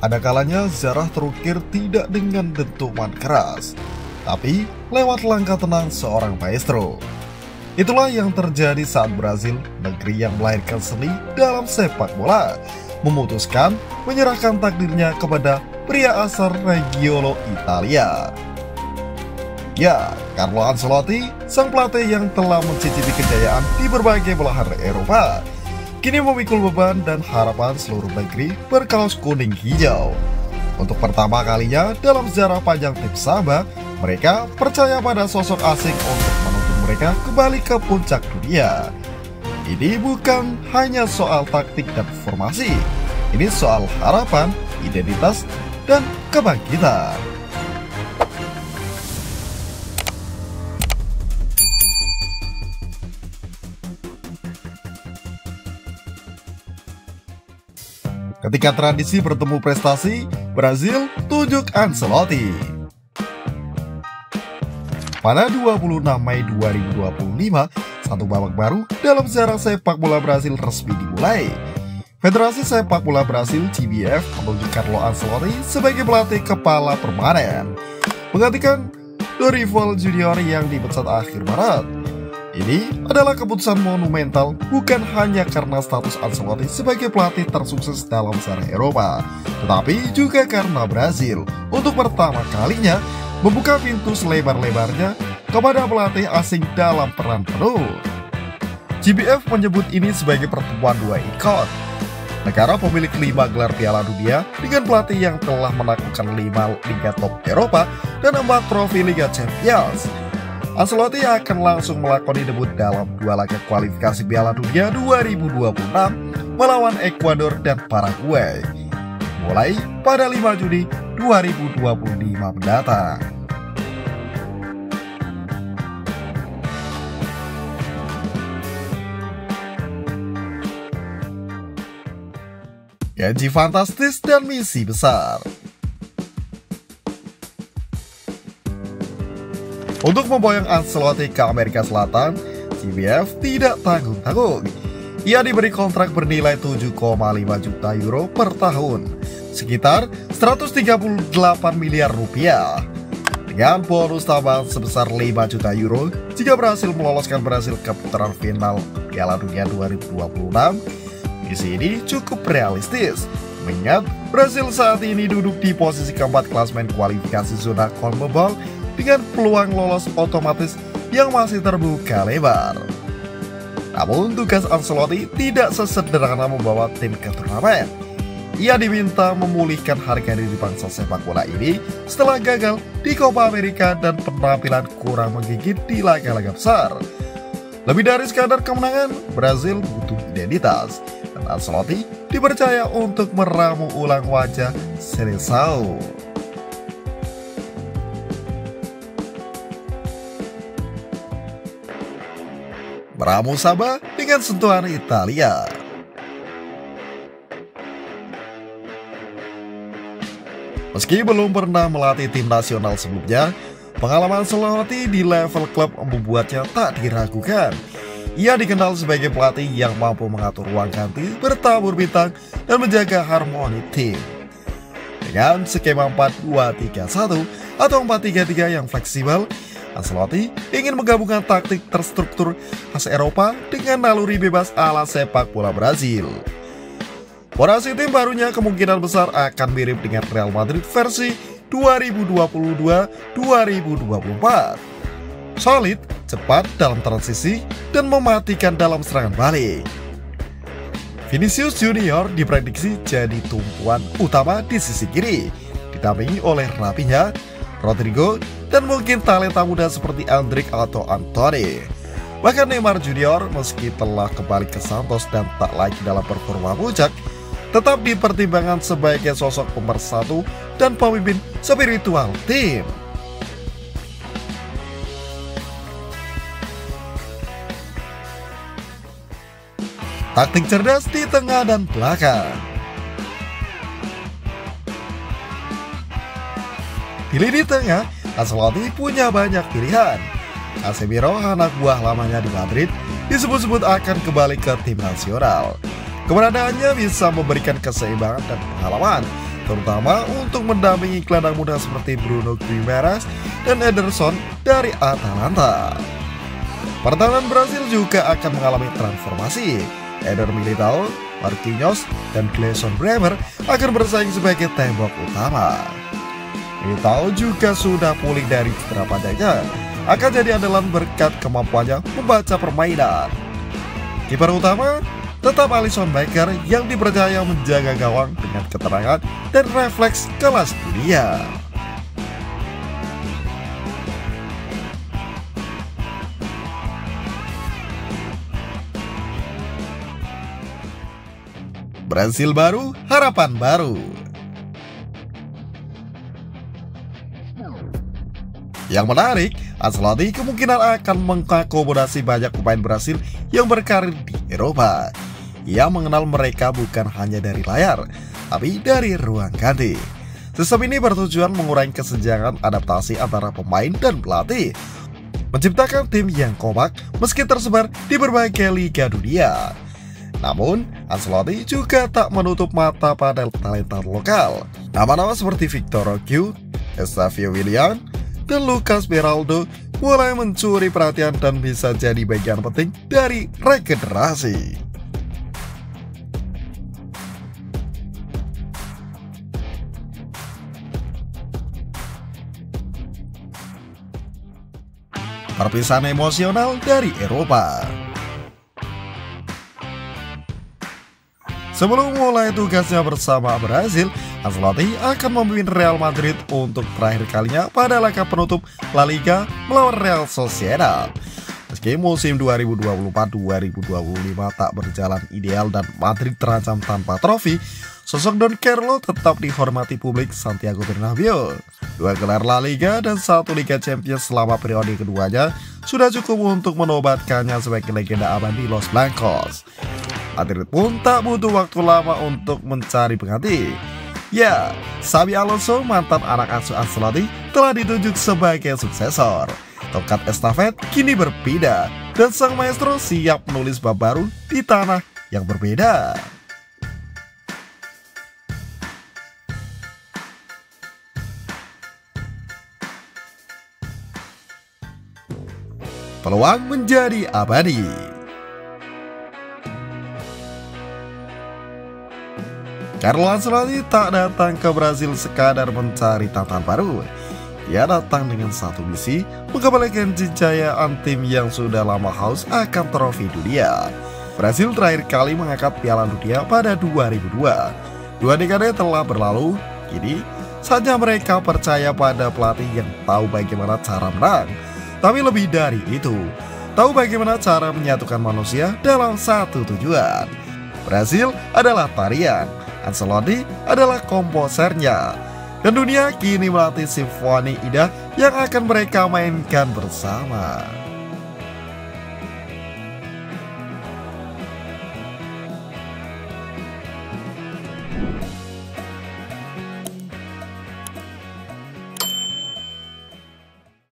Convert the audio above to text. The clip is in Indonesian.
Ada kalanya Zarah terukir tidak dengan dentuman keras, tapi lewat langkah tenang seorang maestro. Itulah yang terjadi saat Brazil, negeri yang melahirkan seni dalam sepak bola, memutuskan menyerahkan takdirnya kepada pria asal Reggiolo, Italia. Ya, Carlo Ancelotti, sang pelatih yang telah mencicipi kejayaan di berbagai belahan Eropa, kini memikul beban dan harapan seluruh negeri berkaos kuning hijau. Untuk pertama kalinya dalam sejarah panjang tim Saba, mereka percaya pada sosok asing untuk menuntun mereka kembali ke puncak dunia. Ini bukan hanya soal taktik dan formasi, ini soal harapan, identitas, dan kebangkitan. Ketika tradisi bertemu prestasi, Brazil tunjuk Ancelotti. Pada 26 Mei 2025, satu babak baru dalam sejarah sepak bola Brazil resmi dimulai. Federasi Sepak Bola Brasil (CBF) menunjuk Carlo Ancelotti sebagai pelatih kepala permanen, menggantikan Dorival Junior yang dipecat akhir Maret. Ini adalah keputusan monumental bukan hanya karena status Ancelotti sebagai pelatih tersukses dalam sejarah Eropa, tetapi juga karena Brazil untuk pertama kalinya membuka pintu selebar-lebarnya kepada pelatih asing dalam peran penuh. CBF menyebut ini sebagai pertemuan dua ikon. Negara pemilik 5 gelar Piala Dunia dengan pelatih yang telah menaklukkan 5 liga top Eropa dan 4 trofi Liga Champions. Ancelotti akan langsung melakoni debut dalam 2 laga kualifikasi Piala Dunia 2026 melawan Ekuador dan Paraguay, mulai pada 5 Juni 2025 mendatang. Gaji fantastis dan misi besar. Untuk memboyong Ancelotti ke Amerika Selatan, CBF tidak tanggung-tanggung. Ia diberi kontrak bernilai 7,5 juta euro per tahun, sekitar 138 miliar rupiah. Dengan bonus tambahan sebesar 5 juta euro jika berhasil meloloskan Brazil ke putaran final Piala Dunia 2026. Misi ini cukup realistis, mengingat Brazil saat ini duduk di posisi keempat klasemen kualifikasi zona CONMEBOL dengan peluang lolos otomatis yang masih terbuka lebar. Namun tugas Ancelotti tidak sesederhana membawa tim ke turnamen. Ia diminta memulihkan harga diri bangsa sepak bola ini setelah gagal di Copa America dan penampilan kurang menggigit di laga-laga besar. Lebih dari sekadar kemenangan, Brazil butuh identitas, dan Ancelotti dipercaya untuk meramu ulang wajah Seleção. Meramu Saba dengan sentuhan Italia. Meski belum pernah melatih tim nasional sebelumnya, pengalaman Ancelotti di level klub membuatnya tak diragukan. Ia dikenal sebagai pelatih yang mampu mengatur ruang ganti, bertabur bintang, dan menjaga harmoni tim. Dengan skema 4-2-3-1 atau 4-3-3 yang fleksibel, Ancelotti ingin menggabungkan taktik terstruktur khas Eropa dengan naluri bebas ala sepak bola Brazil. Formasi tim barunya kemungkinan besar akan mirip dengan Real Madrid versi 2022-2024. Solid, cepat dalam transisi, dan mematikan dalam serangan balik. Vinicius Junior diprediksi jadi tumpuan utama di sisi kiri, didampingi oleh Rafinha, Rodrigo, dan mungkin talenta muda seperti Endrick atau Antony. Bahkan Neymar Junior meski telah kembali ke Santos dan tak lagi dalam performa puncak, tetap dipertimbangkan sebagai sosok pemersatu dan pemimpin spiritual tim. Taktik cerdas di tengah dan belakang. Di lini tengah, Ancelotti punya banyak pilihan. Casemiro, anak buah lamanya di Madrid, disebut-sebut akan kembali ke tim nasional. Keberadaannya bisa memberikan keseimbangan dan pengalaman, terutama untuk mendampingi gelandang muda seperti Bruno Guimaraes dan Ederson dari Atalanta. Pertahanan Brasil juga akan mengalami transformasi. Eder Militao, Marquinhos, dan Gleison Bremer akan bersaing sebagai tembok utama. Militao juga sudah pulih dari cedera panjangnya, akan jadi andalan berkat kemampuannya membaca permainan. Kiper utama tetap Alisson Becker yang dipercaya menjaga gawang dengan keterangan dan refleks kelas dunia. Brasil baru, harapan baru. Yang menarik, Ancelotti kemungkinan akan mengakomodasi banyak pemain Brasil yang berkarir di Eropa. Ia mengenal mereka bukan hanya dari layar, tapi dari ruang ganti. Sistem ini bertujuan mengurangi kesenjangan adaptasi antara pemain dan pelatih, menciptakan tim yang kompak meski tersebar di berbagai liga dunia. Namun, Ancelotti juga tak menutup mata pada talenta lokal. Nama-nama seperti Victor Roque, Eustachio Willian, dan Lucas Beraldo mulai mencuri perhatian dan bisa jadi bagian penting dari regenerasi. Perpisahan emosional dari Eropa. Sebelum mulai tugasnya bersama Brasil, Ancelotti akan memimpin Real Madrid untuk terakhir kalinya pada laga penutup La Liga melawan Real Sociedad. Meski musim 2024-2025 tak berjalan ideal dan Madrid terancam tanpa trofi, sosok Don Carlo tetap dihormati publik Santiago Bernabeu. 2 gelar La Liga dan 1 Liga Champions selama periode keduanya sudah cukup untuk menobatkannya sebagai legenda abadi Los Blancos. Madrid pun tak butuh waktu lama untuk mencari pengganti. Ya, Xabi Alonso, mantan anak asuh Ancelotti, telah ditunjuk sebagai suksesor. Tongkat estafet kini berpindah, dan sang maestro siap menulis bab baru di tanah yang berbeda. Peluang menjadi abadi. Carlo Ancelotti tak datang ke Brasil sekadar mencari tantangan baru. Ia datang dengan satu misi, mengembalikan kejayaan tim yang sudah lama haus akan trofi dunia. Brasil terakhir kali mengangkat Piala Dunia pada 2002. 2 dekade telah berlalu, kini saatnya mereka percaya pada pelatih yang tahu bagaimana cara menang. Tapi lebih dari itu, tahu bagaimana cara menyatukan manusia dalam satu tujuan. Brasil adalah tarian, Ancelotti adalah komposernya, dan dunia kini melatih simfoni indah yang akan mereka mainkan bersama.